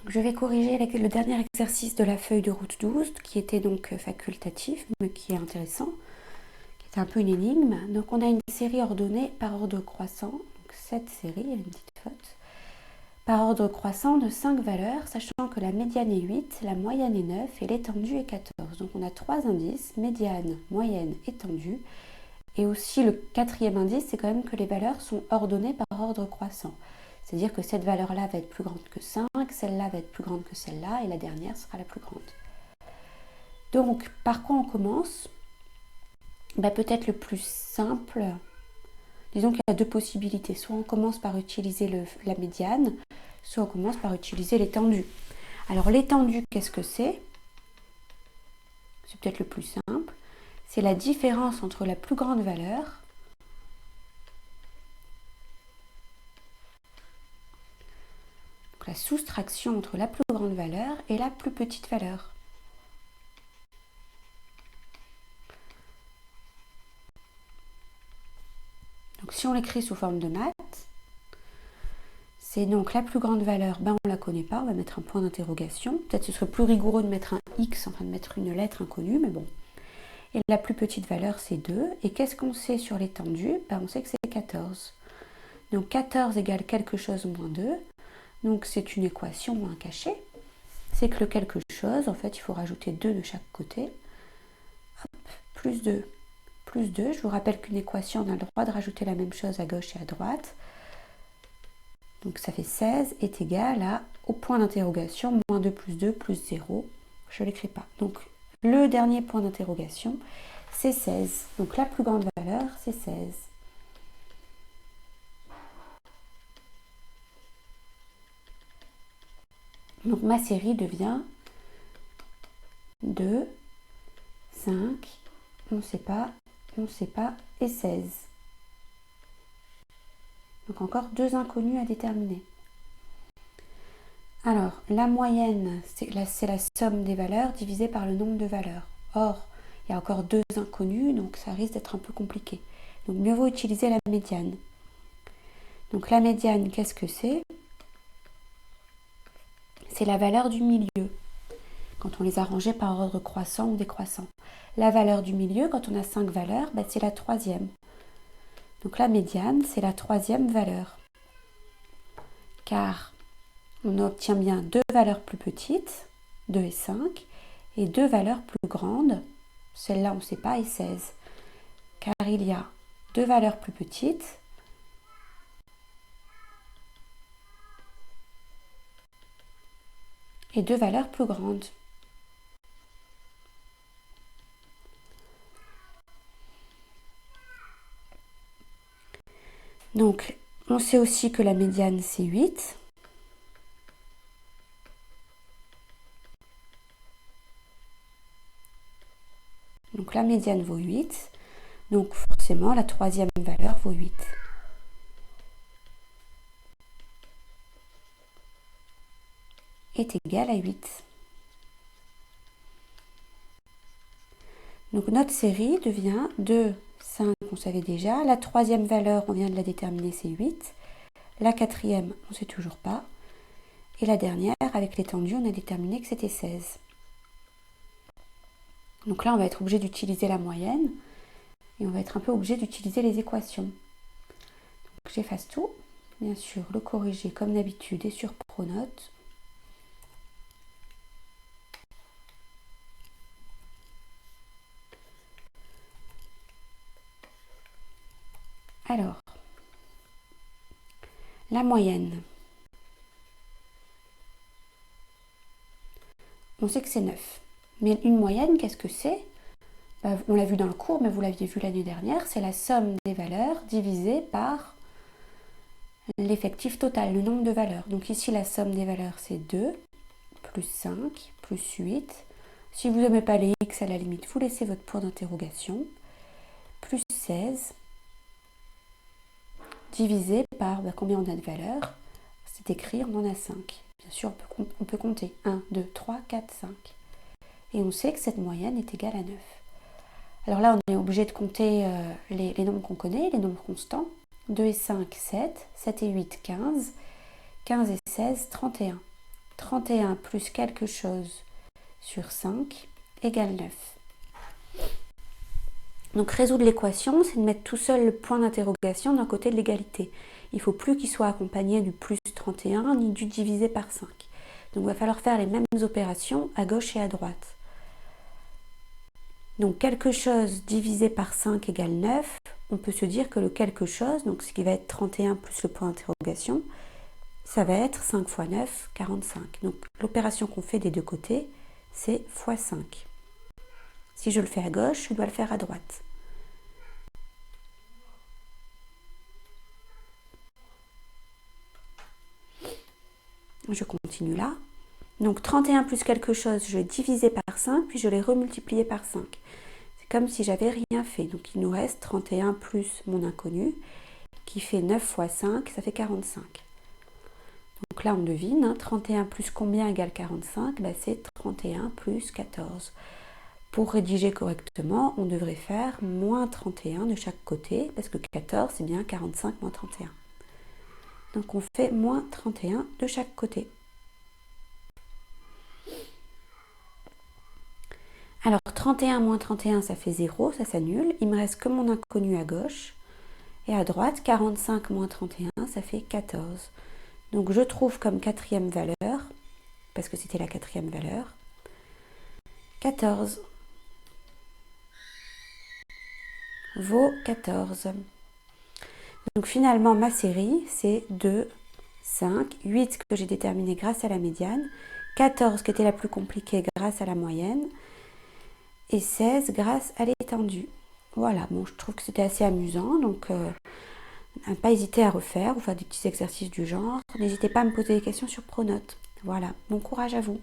Je vais corriger le dernier exercice de la feuille de route 12, qui était donc facultatif, mais qui est intéressant, qui est un peu une énigme. Donc on a une série ordonnée par ordre croissant, donc cette série, il y a une petite faute, par ordre croissant de 5 valeurs, sachant que la médiane est 8, la moyenne est 9 et l'étendue est 14. Donc on a 3 indices, médiane, moyenne, étendue. Et aussi le quatrième indice, c'est quand même que les valeurs sont ordonnées par ordre croissant. C'est-à-dire que cette valeur-là va être plus grande que 5, celle-là va être plus grande que celle-là, et la dernière sera la plus grande. Donc, par quoi on commence? Peut-être le plus simple. Disons qu'il y a deux possibilités. Soit on commence par utiliser la médiane, soit on commence par utiliser l'étendue. Alors l'étendue, qu'est-ce que c'est? C'est peut-être le plus simple. C'est la différence entre la plus grande valeur la soustraction entre la plus grande valeur et la plus petite valeur. Donc si on l'écrit sous forme de maths, c'est donc la plus grande valeur, on ne la connaît pas, on va mettre un point d'interrogation. Peut-être ce serait plus rigoureux de mettre un X, enfin de mettre une lettre inconnue, mais bon. Et la plus petite valeur, c'est 2. Et qu'est-ce qu'on sait sur l'étendue? On sait que c'est 14. Donc 14 égale quelque chose moins 2. Donc c'est une équation moins cachée. C'est que le quelque chose, en fait, il faut rajouter 2 de chaque côté. Hop, plus 2. Plus 2. Je vous rappelle qu'une équation, on a le droit de rajouter la même chose à gauche et à droite. Donc ça fait 16 est égal à, au point d'interrogation, moins 2 plus 0. Je ne l'écris pas. Donc le dernier point d'interrogation, c'est 16. Donc la plus grande valeur, c'est 16. Donc ma série devient 2, 5, on ne sait pas, et 16. Donc encore deux inconnus à déterminer. Alors, la moyenne, c'est la somme des valeurs divisée par le nombre de valeurs. Or, il y a encore deux inconnus, donc ça risque d'être un peu compliqué. Donc mieux vaut utiliser la médiane. Donc la médiane, qu'est-ce que c'est? C'est la valeur du milieu, quand on les a rangées par ordre croissant ou décroissant. La valeur du milieu, quand on a 5 valeurs, c'est la troisième. Donc la médiane, c'est la troisième valeur. Car on obtient bien deux valeurs plus petites, 2 et 5, et deux valeurs plus grandes, celle-là on ne sait pas, et 16. Car il y a deux valeurs plus petites et deux valeurs plus grandes. Donc, on sait aussi que la médiane, c'est 8. Donc, la médiane vaut 8. Donc, forcément, la troisième valeur vaut 8. Est égale à 8. Donc, notre série devient 2, 5, on savait déjà. La troisième valeur, on vient de la déterminer, c'est 8. La quatrième, on ne sait toujours pas. Et la dernière, avec l'étendue, on a déterminé que c'était 16. Donc là, on va être obligé d'utiliser la moyenne. Et on va être un peu obligé d'utiliser les équations. Donc j'efface tout. Bien sûr, le corriger comme d'habitude et sur Pronote. Alors, la moyenne. On sait que c'est 9. Mais une moyenne, qu'est-ce que c'est? On l'a vu dans le cours, mais vous l'aviez vu l'année dernière, c'est la somme des valeurs divisée par l'effectif total, le nombre de valeurs. Donc ici, la somme des valeurs, c'est 2, plus 5, plus 8. Si vous n'aimez pas les x, à la limite, vous laissez votre point d'interrogation. Plus 16, divisé par combien on a de valeurs? C'est écrit, on en a 5. Bien sûr, on peut compter 1, 2, 3, 4, 5. Et on sait que cette moyenne est égale à 9. Alors là, on est obligé de compter les nombres qu'on connaît, les nombres constants. 2 et 5, 7. 7 et 8, 15. 15 et 16, 31. 31 plus quelque chose sur 5 égale 9. Donc résoudre l'équation, c'est de mettre tout seul le point d'interrogation d'un côté de l'égalité. Il ne faut plus qu'il soit accompagné du plus 31 ni du divisé par 5. Donc il va falloir faire les mêmes opérations à gauche et à droite. Donc quelque chose divisé par 5 égale 9. On peut se dire que le quelque chose, donc ce qui va être 31 plus le point d'interrogation, ça va être 5 fois 9, 45. Donc l'opération qu'on fait des deux côtés, c'est fois 5. Si je le fais à gauche, je dois le faire à droite. Je continue là. Donc 31 plus quelque chose, je l'ai divisé par 5, puis je l'ai remultiplié par 5. C'est comme si j'avais rien fait. Donc il nous reste 31 plus mon inconnu, qui fait 9 fois 5, ça fait 45. Donc là on devine, 31 plus combien égale 45 ? C'est 31 plus 14. Pour rédiger correctement, on devrait faire moins 31 de chaque côté, parce que 14 c'est bien 45 moins 31. Donc on fait moins 31 de chaque côté. Alors 31 moins 31 ça fait 0, ça s'annule. Il me reste que mon inconnu à gauche. Et à droite, 45 moins 31 ça fait 14. Donc je trouve comme quatrième valeur, parce que c'était la quatrième valeur, 14. Vaut 14. Donc finalement ma série c'est 2, 5, 8 que j'ai déterminé grâce à la médiane, 14 qui était la plus compliquée grâce à la moyenne, et 16 grâce à l'étendue. Voilà, bon je trouve que c'était assez amusant, donc pas hésiter à refaire ou faire des petits exercices du genre. N'hésitez pas à me poser des questions sur Pronote. Voilà, bon courage à vous.